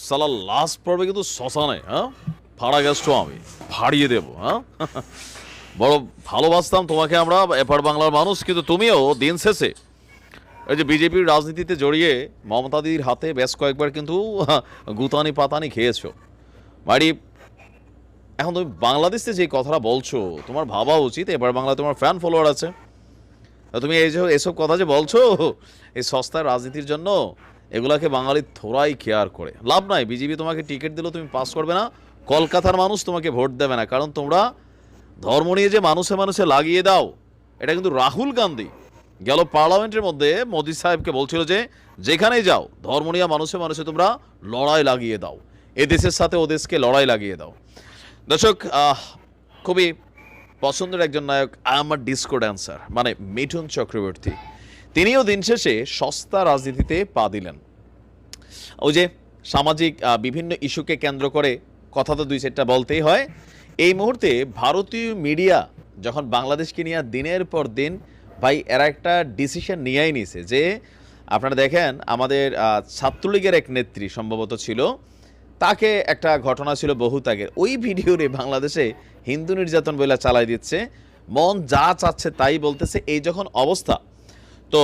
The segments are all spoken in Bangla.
সালা লাস্ট পর্বে কিন্তু শ্মশানে, হ্যাঁ, ফাড়া গেস্ট আমি ফাড়িয়ে দেবো, হ্যাঁ। বড় ভালোবাসতাম তোমাকে আমরা এপার বাংলার মানুষ, কিন্তু তুমিও দিন শেষে এই যে বিজেপির রাজনীতিতে জড়িয়ে মমতা দিদির হাতে বেশ কয়েকবার কিন্তু গুতানি পাতানি খেয়েছো বাড়ি। এখন তুমি বাংলাদেশে যে কথাটা বলছো, তোমার ভাবা উচিত এবার বাংলায় তোমার ফ্যান ফলোয়ার আছে। তুমি এই যে এসব কথা যে বলছো এই সস্তার রাজনীতির জন্য, এগুলাকে বাঙালি থোড়াই কেয়ার করে লাভ নাই। বিজেপি তোমাকে টিকিট দিলেও তুমি পাস করবে না, কলকাতার মানুষ তোমাকে ভোট দেবে না, কারণ তোমরা ধর্ম নিয়ে যে মানুষে মানুষে লাগিয়ে দাও। এটা কিন্তু রাহুল গান্ধী গেল পার্লামেন্টের মধ্যে মোদি সাহেবকে বলছিল যে যেখানেই যাও ধর্ম নিয়ে মানুষে মানুষে তোমরা লড়াই লাগিয়ে দাও, এ দেশের সাথে ও দেশকে লড়াই লাগিয়ে দাও। দর্শক, খুবই পছন্দের একজন নায়ক আমার ডিস্কো ড্যান্সার মানে মিঠুন চক্রবর্তী, তিনিও দিন শেষে সস্তা রাজনীতিতে পা দিলেন। ওই যে সামাজিক বিভিন্ন ইস্যুকে কেন্দ্র করে কথা তো দুই চারটা বলতেই হয়। এই মুহূর্তে ভারতীয় মিডিয়া যখন বাংলাদেশকে নিয়ে দিনের পর দিন ভাই এরা একটা ডিসিশন নিয়েই নিছে যে আপনারা দেখেন আমাদের ছাত্রলীগের এক নেত্রী সম্ভবত ছিল, তাকে একটা ঘটনা ছিল বহুত আগের, ওই ভিডিওরে বাংলাদেশে হিন্দু নির্যাতন বলে চালাই দিচ্ছে, মন যা চাচ্ছে তাই বলতেছে। এই যখন অবস্থা, তো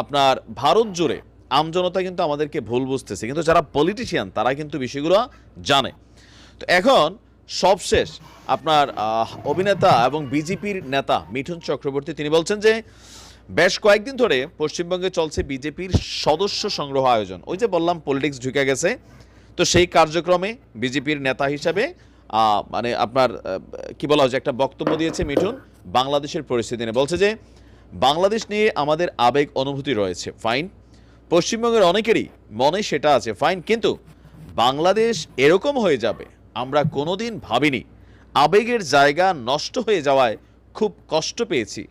আপনার ভারত জুড়ে আমজনতা কিন্তু আমাদেরকে ভুল বুঝতেছে, কিন্তু যারা পলিটিশিয়ান তারা কিন্তু বিষয়গুলো জানে। তো এখন সবশেষ আপনার অভিনেতা এবং বিজেপির নেতা মিঠুন চক্রবর্তী তিনি বলছেন যে বেশ কয়েকদিন ধরে পশ্চিমবঙ্গে চলছে বিজেপির সদস্য সংগ্রহ আয়োজন। ওই যে বললাম পলিটিক্স ঢুকে গেছে, তো সেই কার্যক্রমে বিজেপির নেতা হিসাবে মানে আপনার কি বলা হয়, একটা বক্তব্য দিয়েছে মিঠুন বাংলাদেশের পরিস্থিতি নিয়ে। বলছে যে বাংলাদেশ নিয়ে আমাদের আবেগ অনুভূতি রয়েছে, ফাইন, পশ্চিমবঙ্গের অনেকেরই মনে সেটা আছে, ফাইন, কিন্তু বাংলাদেশ এরকম হয়ে যাবে আমরা কোনোদিন ভাবিনি। আবেগের জায়গা নষ্ট হয়ে যাওয়ায় খুব কষ্ট পেয়েছি।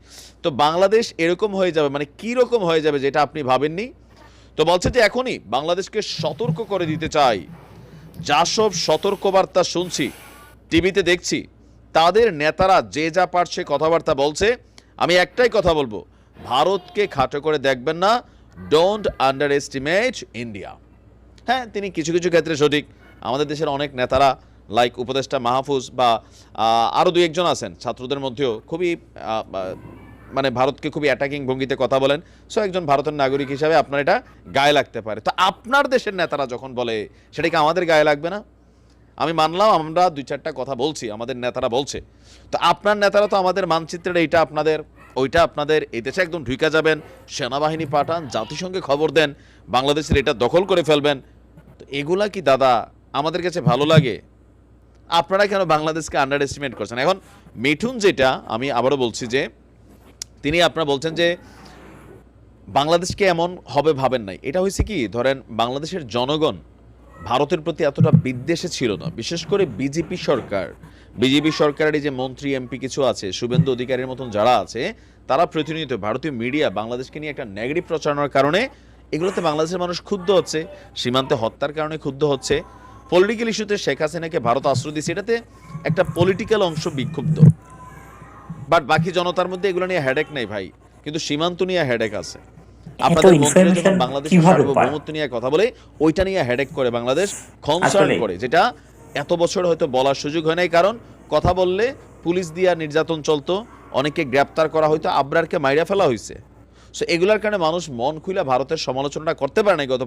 তো বাংলাদেশ এরকম হয়ে যাবে মানে কী রকম হয়ে যাবে যেটা আপনি ভাবেননি। তো বলছে যে এখনই বাংলাদেশকে সতর্ক করে দিতে চাই, যা সব সতর্কবার্তা শুনছি টিভিতে দেখছি, তাদের নেতারা যে যা পারছে কথাবার্তা বলছে, আমি একটাই কথা বলবো, ভারতকে খাটো করে দেখবেন না, ডোন্ট আন্ডার এস্টিমেট ইন্ডিয়া। হ্যাঁ, তিনি কিছু কিছু ক্ষেত্রে সঠিক। আমাদের দেশের অনেক নেতারা লাইক উপদেষ্টা মাহফুজ বা আরও দুই একজন আছেন ছাত্রদের মধ্যেও খুবই মানে ভারতকে খুবই অ্যাটাকিং ভঙ্গিতে কথা বলেন। সো একজন ভারতের নাগরিক হিসাবে আপনার এটা গায়ে লাগতে পারে। তো আপনার দেশের নেতারা যখন বলে সেটা কি আমাদের গায়ে লাগবে না? আমি মানলাম আমরা দুই চারটা কথা বলছি, আমাদের নেতারা বলছে, তো আপনার নেতারা তো আমাদের মানচিত্রের এইটা আপনাদের ওইটা আপনাদের, এই দেশে একদম ঢুকে যাবেন, সেনাবাহিনী পাঠান, জাতিসংঘে খবর দেন, বাংলাদেশের এটা দখল করে ফেলবেন। তো এগুলা কি দাদা আমাদের কাছে ভালো লাগে? আপনারা কেন বাংলাদেশকে আন্ডার এস্টিমেট করছেন? এখন মিঠুন যেটা আমি আবারও বলছি যে তিনি আপনারা বলছেন যে বাংলাদেশকে এমন হবে ভাবেন নাই। এটা হয়েছে কি, ধরেন বাংলাদেশের জনগণ ভারতের প্রতি এতটা বিদ্বেষে ছিল না, বিশেষ করে বিজেপি সরকারের এই যে মন্ত্রী এমপি কিছু আছে, শুভেন্দু অধিকারীর মতন যারা আছে, তারা প্রতিনিয়ত ভারতীয় মিডিয়া বাংলাদেশকে নিয়ে একটা নেগেটিভ প্রচারণার কারণে এগুলোতে বাংলাদেশের মানুষ ক্ষুব্ধ হচ্ছে, সীমান্তে হত্যার কারণে ক্ষুব্ধ হচ্ছে, পলিটিক্যাল ইস্যুতে শেখ হাসিনাকে ভারত আশ্রয় দিচ্ছে, এটাতে একটা পলিটিক্যাল অংশ বিক্ষুব্ধ। বাট বাকি জনতার মধ্যে এগুলো নিয়ে হেডেক নেই ভাই, কিন্তু সীমান্ত নিয়ে হেডেক আছে। আপনাদের মন্ত্রীরা যখন বাংলাদেশের সার্বভৌমত্ব নিয়ে কথা বলে ওইটা নিয়ে হেডেক করে, বাংলাদেশ কনসার্ন করে, যেটা এত বছর হয়তো বলার সুযোগ হয় নাই, কারণ কথা বললে পুলিশ দিয়া নির্যাতন চলতো, অনেকে গ্রেপ্তার করা হইতো, আবরারকে মাইরা ফেলা হয়েছে। সো এগুলার কারণে মানুষ মন খুলে ভারতের সমালোচনা করতে পারে নাই গত